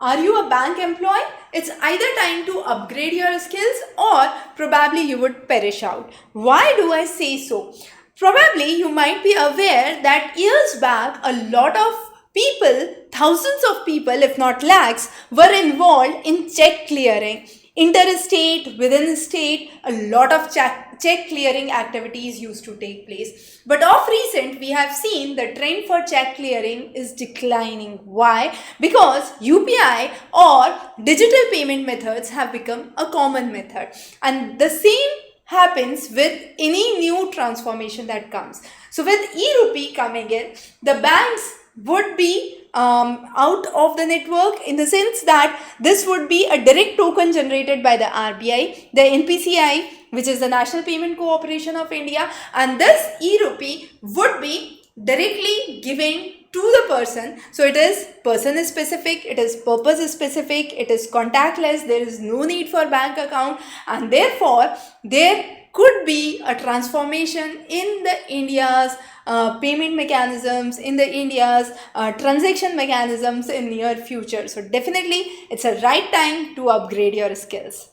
Are you a bank employee? It's either time to upgrade your skills or probably you would perish out. Why do I say so? Probably you might be aware that years back a lot of people, thousands of people, if not lakhs, were involved in check clearing. Interstate, within state, a lot of check clearing activities used to take place. But of recent, we have seen the trend for check clearing is declining. Why? Because UPI or digital payment methods have become a common method. And the same happens with any new transformation that comes. So with e-Rupi coming in, the banks would be out of the network, in the sense that this would be a direct token generated by the RBI, the NPCI, which is the National Payment Corporation of India, and this e-Rupi would be directly given to the person. So it is person specific, it is purpose specific, it is contactless, there is no need for bank account, and therefore there could be a transformation in the India's payment mechanisms, in the India's transaction mechanisms in near future. So definitely it's a right time to upgrade your skills.